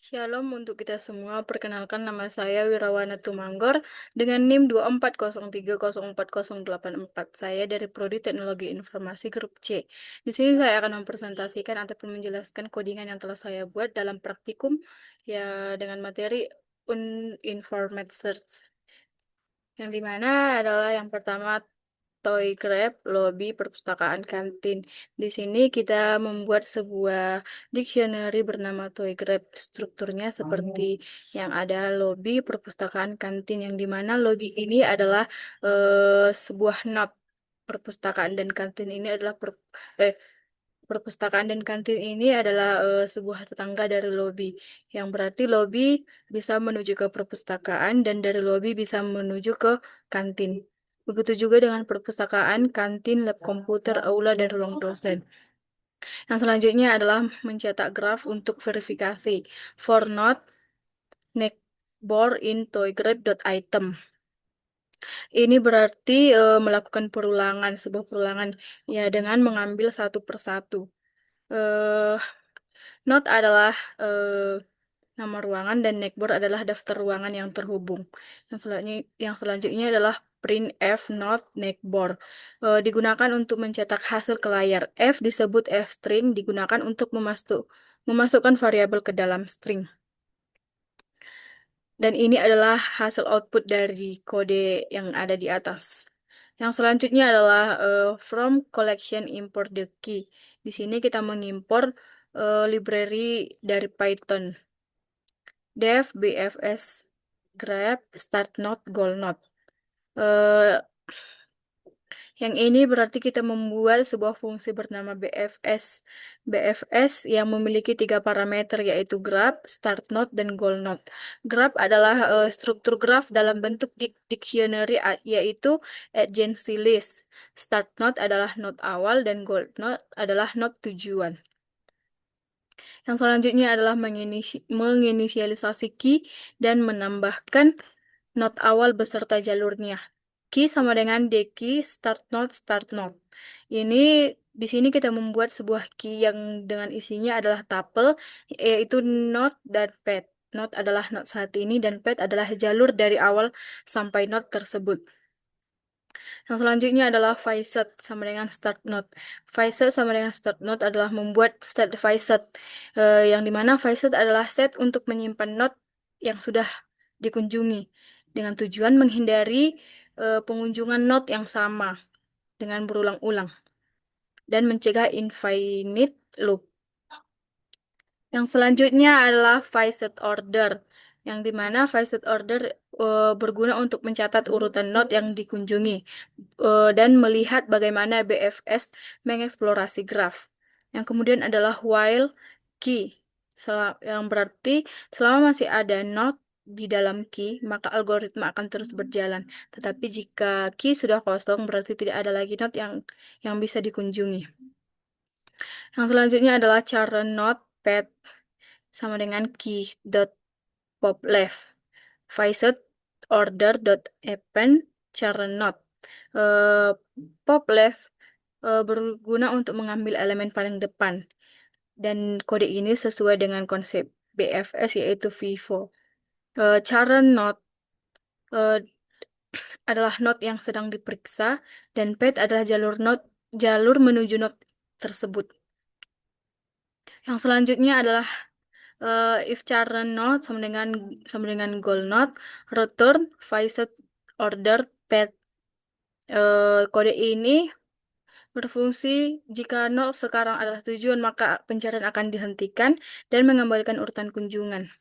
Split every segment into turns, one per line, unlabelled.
Shalom untuk kita semua. Perkenalkan nama saya Wirawana Tumanggor dengan NIM 2403040884. Saya dari Prodi Teknologi Informasi Grup C. Di sini saya akan mempresentasikan ataupun menjelaskan codingan yang telah saya buat dalam praktikum ya dengan materi Uninformed Search. Yang dimana adalah yang pertama Toy Grab, Lobby, Perpustakaan, Kantin. Di sini kita membuat sebuah dictionary bernama Toy Grab. Strukturnya seperti yang ada lobby, perpustakaan, kantin. Yang dimana lobby ini adalah sebuah not. Perpustakaan dan kantin ini adalah eh, perpustakaan dan kantin ini adalah sebuah tetangga dari lobby. Yang berarti lobby bisa menuju ke perpustakaan dan dari lobby bisa menuju ke kantin. Begitu juga dengan perpustakaan, kantin, lab komputer, aula, dan ruang dosen. Yang selanjutnya adalah mencetak graf untuk verifikasi. For not neckboard in toygraph.item. Ini berarti melakukan perulangan, sebuah perulangan ya dengan mengambil satu persatu. Eh, Note adalah nama ruangan dan neckboard adalah daftar ruangan yang terhubung. Yang selanjutnya adalah printf not neckboard. Digunakan untuk mencetak hasil ke layar. F disebut F string digunakan untuk memasukkan variabel ke dalam string. Dan ini adalah hasil output dari kode yang ada di atas. Yang selanjutnya adalah from collection import the key. Di sini kita mengimpor library dari Python. Dev, BFS, grab, start node, goal node. Eh, yang ini berarti kita membuat sebuah fungsi bernama BFS. BFS yang memiliki tiga parameter yaitu graph, start node, dan goal node. Graph adalah struktur graph dalam bentuk dictionary yaitu agency list. Start node adalah node awal dan goal node adalah node tujuan. Yang selanjutnya adalah menginisialisasi key dan menambahkan node awal beserta jalurnya. Key sama dengan dkey start node. Ini di sini kita membuat sebuah key yang dengan isinya adalah tuple yaitu node dan path. Node adalah node saat ini dan path adalah jalur dari awal sampai node tersebut. Yang selanjutnya adalah Viset sama dengan start node. Viset sama dengan start node adalah membuat set Viset, yang dimana Viset adalah set untuk menyimpan node yang sudah dikunjungi dengan tujuan menghindari pengunjungan node yang sama dengan berulang-ulang dan mencegah infinite loop. Yang selanjutnya adalah Viset order, yang dimana Viset order berguna untuk mencatat urutan node yang dikunjungi dan melihat bagaimana BFS mengeksplorasi graf. Yang kemudian adalah while key, yang berarti selama masih ada node di dalam key, maka algoritma akan terus berjalan. Tetapi jika key sudah kosong, berarti tidak ada lagi node yang bisa dikunjungi. Yang selanjutnya adalah cara node path sama dengan key dot pop left. Viset order dot append cara node. Eh, Pop left berguna untuk mengambil elemen paling depan dan kode ini sesuai dengan konsep BFS yaitu FIFO. Cara node eh, adalah node yang sedang diperiksa dan path adalah jalur menuju node tersebut. Yang selanjutnya adalah if cara node sama dengan goal node, return viset order path. Kode ini berfungsi jika node sekarang adalah tujuan, maka pencarian akan dihentikan dan mengembalikan urutan kunjungan.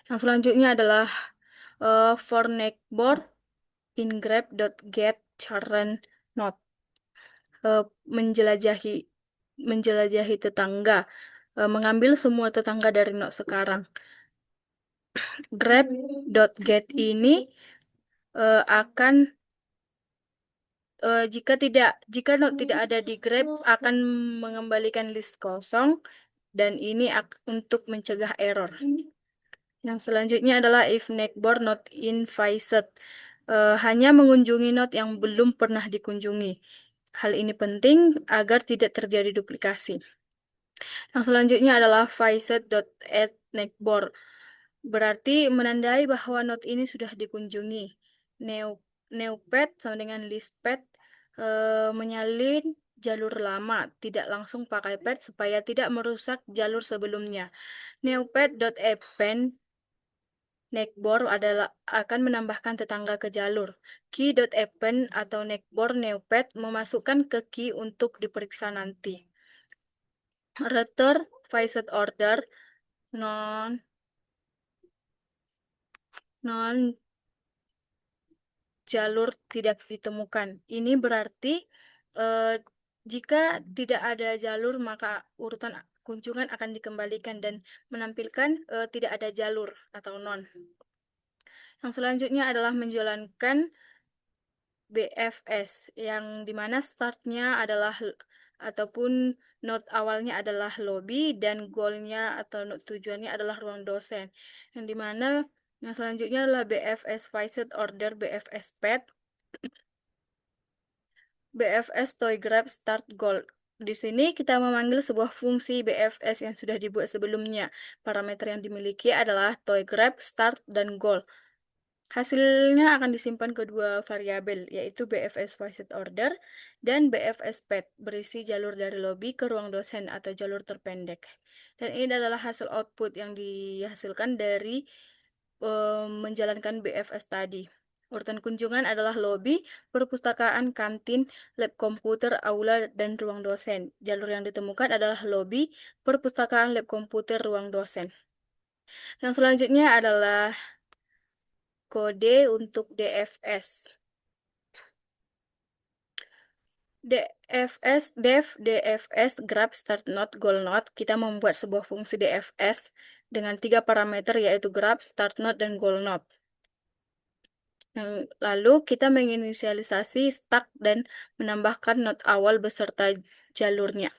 Yang selanjutnya adalah for neckboard in grab.get current node. Eh, menjelajahi tetangga, mengambil semua tetangga dari node sekarang. Grab.get ini akan jika node tidak ada di Grab akan mengembalikan list kosong dan ini untuk mencegah error. Yang selanjutnya adalah if neckboard not invited, hanya mengunjungi node yang belum pernah dikunjungi. Hal ini penting agar tidak terjadi duplikasi. Yang selanjutnya adalah Facet.add neckboard. Berarti menandai bahwa node ini sudah dikunjungi. Neopet sama dengan listpad menyalin jalur lama, tidak langsung pakai pad supaya tidak merusak jalur sebelumnya. Neopet.append neckboard adalah akan menambahkan tetangga ke jalur. Key.append atau neckboard neopet memasukkan ke key untuk diperiksa nanti. Return facet order non non jalur tidak ditemukan. Ini berarti eh, jika tidak ada jalur maka urutan kunjungan akan dikembalikan dan menampilkan tidak ada jalur atau non. Yang selanjutnya adalah menjalankan BFS yang dimana startnya adalah ataupun node awalnya adalah lobby dan goalnya atau node tujuannya adalah ruang dosen. Yang dimana yang selanjutnya adalah BFS Visit Order BFS Pad BFS Toy Grab Start Goal. Di sini kita memanggil sebuah fungsi BFS yang sudah dibuat sebelumnya. Parameter yang dimiliki adalah Toy Grab Start dan Goal. Hasilnya akan disimpan kedua variabel, yaitu BFS Visit Order dan BFS Path, berisi jalur dari lobby ke ruang dosen atau jalur terpendek. Dan ini adalah hasil output yang dihasilkan dari menjalankan BFS tadi. Urutan kunjungan adalah lobby, perpustakaan, kantin, lab komputer, aula, dan ruang dosen. Jalur yang ditemukan adalah lobby, perpustakaan, lab komputer, ruang dosen. Yang selanjutnya adalah kode untuk DFS. DFS grab start node goal node. Kita membuat sebuah fungsi DFS dengan 3 parameter yaitu grab, start node, dan goal node. Lalu kita menginisialisasi stack dan menambahkan node awal beserta jalurnya.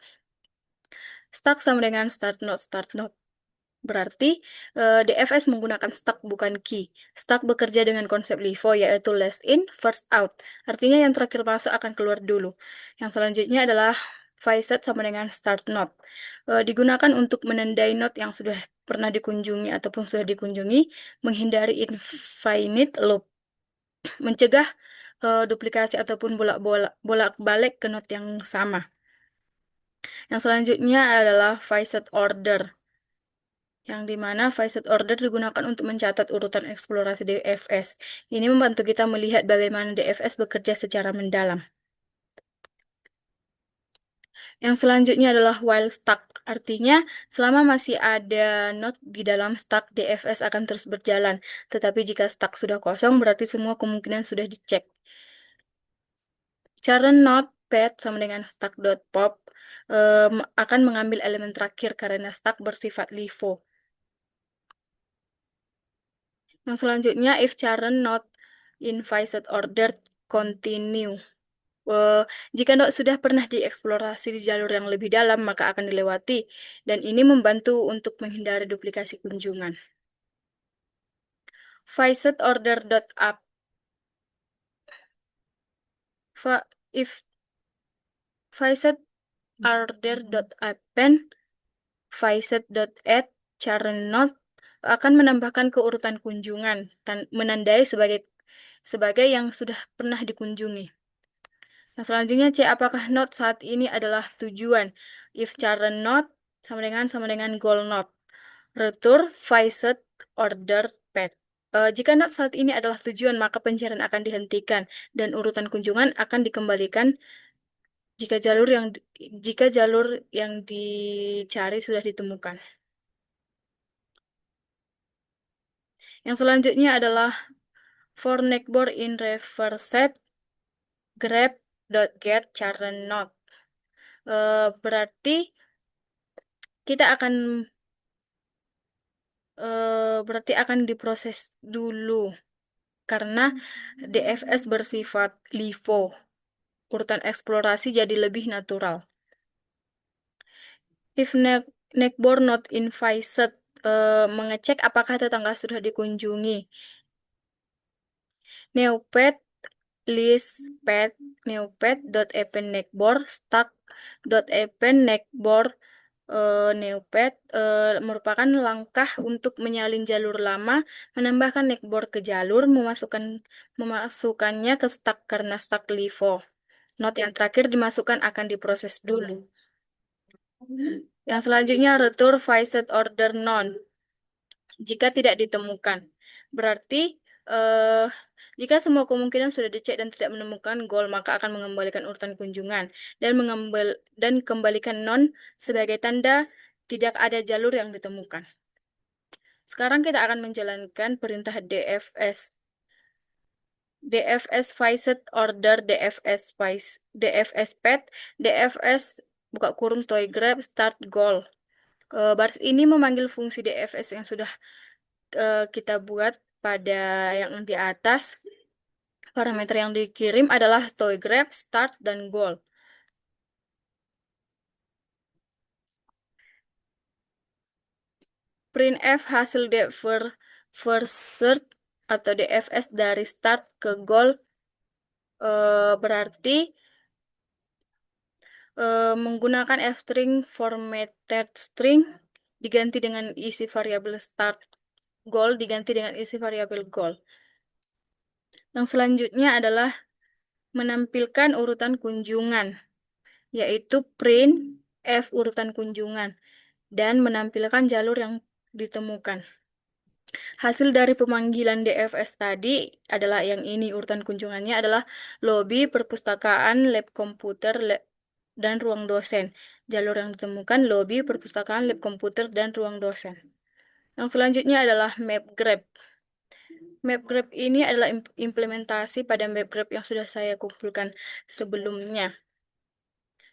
Stack sama dengan start node start node. Berarti DFS menggunakan stack bukan key. Stack bekerja dengan konsep LIFO yaitu last in, first out. Artinya yang terakhir masuk akan keluar dulu. Yang selanjutnya adalah Viset sama dengan start node. Digunakan untuk menandai node yang sudah pernah dikunjungi ataupun sudah dikunjungi, menghindari infinite loop, mencegah duplikasi ataupun bolak-balik ke node yang sama. Yang selanjutnya adalah Viset order, yang dimana Visit Order digunakan untuk mencatat urutan eksplorasi DFS. Ini membantu kita melihat bagaimana DFS bekerja secara mendalam. Yang selanjutnya adalah while stuck, artinya selama masih ada node di dalam stack, DFS akan terus berjalan. Tetapi jika stack sudah kosong, berarti semua kemungkinan sudah dicek. Cara node pad sama dengan stack.pop akan mengambil elemen terakhir karena stack bersifat LIFO. Yang selanjutnya, if charen not invited order continue. Jika not sudah pernah dieksplorasi di jalur yang lebih dalam, maka akan dilewati. Dan ini membantu untuk menghindari duplikasi kunjungan. Visit order dot up. If visit order dot append visit dot add charen not akan menambahkan keurutan kunjungan dan menandai sebagai yang sudah pernah dikunjungi. Yang selanjutnya C, apakah node saat ini adalah tujuan? If current node sama dengan goal node. Return visit order path. Jika node saat ini adalah tujuan, maka pencarian akan dihentikan dan urutan kunjungan akan dikembalikan jika jalur yang dicari sudah ditemukan. Yang selanjutnya adalah for neckboard in reverse set grab.get current node. Berarti kita akan diproses dulu karena DFS bersifat LIFO. Urutan eksplorasi jadi lebih natural. If neckboard not invited, mengecek apakah tetangga sudah dikunjungi. Neopet list pet neopet.append neckboard stack.append neckboard Neopet merupakan langkah untuk menyalin jalur lama, menambahkan neckboard ke jalur, memasukkannya ke stack karena stack LIFO. Not yang terakhir dimasukkan akan diproses dulu. Yang selanjutnya return visit order none. Jika tidak ditemukan, berarti eh, jika semua kemungkinan sudah dicek dan tidak menemukan goal, maka akan mengembalikan urutan kunjungan dan kembalikan non sebagai tanda tidak ada jalur yang ditemukan. Sekarang kita akan menjalankan perintah DFS. DFS Visit Order, DFS Pet, DFS buka kurung toy grab start goal. Baris ini memanggil fungsi DFS yang sudah kita buat pada yang di atas. Parameter yang dikirim adalah toy grab, start, dan goal. Printf hasil first atau DFS dari start ke goal berarti menggunakan f-string formatted string diganti dengan isi variabel start goal diganti dengan isi variabel goal. Yang selanjutnya adalah menampilkan urutan kunjungan, yaitu print f urutan kunjungan dan menampilkan jalur yang ditemukan. Hasil dari pemanggilan DFS tadi adalah yang ini, urutan kunjungannya adalah lobi, perpustakaan, lab komputer, dan ruang dosen. Jalur yang ditemukan lobi, perpustakaan, lab komputer, dan ruang dosen. Yang selanjutnya adalah map grab. Map grab ini adalah implementasi pada map grab yang sudah saya kumpulkan sebelumnya,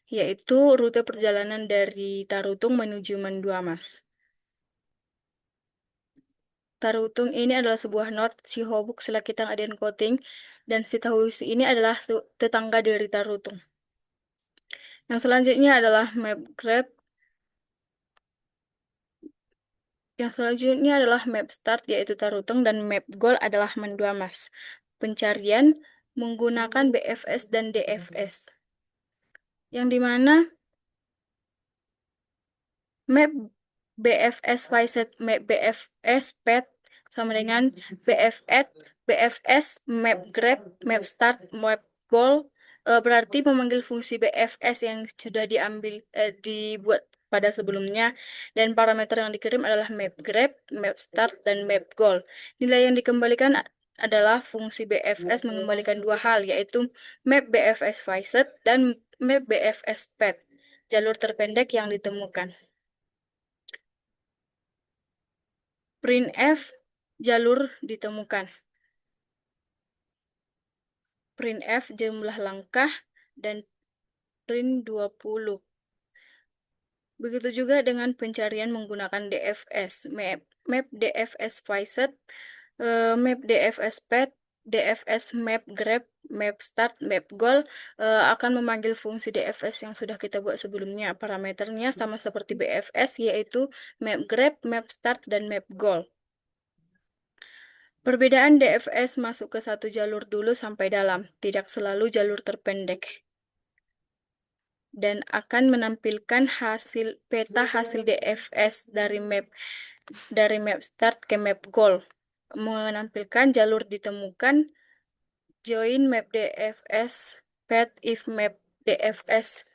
yaitu rute perjalanan dari Tarutung menuju Manduamas. Tarutung ini adalah sebuah not Shihobuk Selakitang Aden Koting, dan Sitahuisi ini adalah tetangga dari Tarutung. Yang selanjutnya adalah map grab. Yang selanjutnya adalah map start, yaitu Tarutung, dan map goal adalah Manduamas. Pencarian menggunakan BFS dan DFS. Yang dimana map BFS Visit, map BFS Pet sama dengan BFS map grab, map start, map goal, berarti memanggil fungsi BFS yang sudah dibuat pada sebelumnya, dan parameter yang dikirim adalah map grab, map start, dan map goal. Nilai yang dikembalikan adalah fungsi BFS mengembalikan dua hal, yaitu map BFS Visit dan map BFS Pet, jalur terpendek yang ditemukan. Printf jalur ditemukan. Printf jumlah langkah dan print 20. Begitu juga dengan pencarian menggunakan DFS, map DFS Visit, map DFS Pet, DFS map grab, map start, map goal akan memanggil fungsi DFS yang sudah kita buat sebelumnya. Parameternya sama seperti BFS, yaitu map grab, map start, dan map goal. Perbedaan DFS masuk ke satu jalur dulu sampai dalam, tidak selalu jalur terpendek. Dan akan menampilkan peta hasil DFS dari map start ke map goal. Menampilkan jalur ditemukan, join map DFS pet if map DFS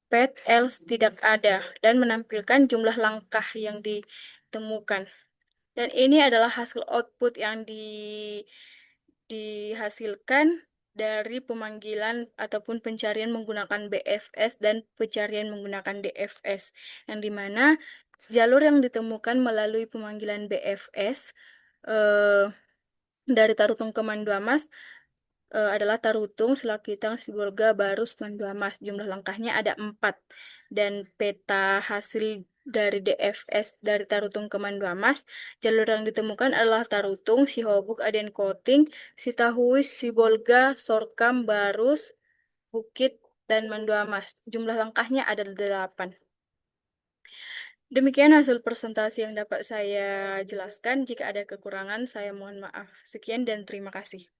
pet else tidak ada, dan menampilkan jumlah langkah yang ditemukan. Dan ini adalah hasil output yang dihasilkan dari pemanggilan ataupun pencarian menggunakan BFS dan pencarian menggunakan DFS, yang dimana jalur yang ditemukan melalui pemanggilan BFS eh, dari Tarutung ke Manduamas adalah Tarutung, Selakitang, Sibolga, Barus, Manduamas. Jumlah langkahnya ada 4. Dan peta hasil dari DFS dari Tarutung ke Manduamas, jalur yang ditemukan adalah Tarutung, Sihobuk, Aden Koting, Sitahuis, Sibolga, Sorkam, Barus, Bukit, dan Manduamas. Jumlah langkahnya ada 8. Demikian hasil presentasi yang dapat saya jelaskan. Jika ada kekurangan, saya mohon maaf. Sekian dan terima kasih.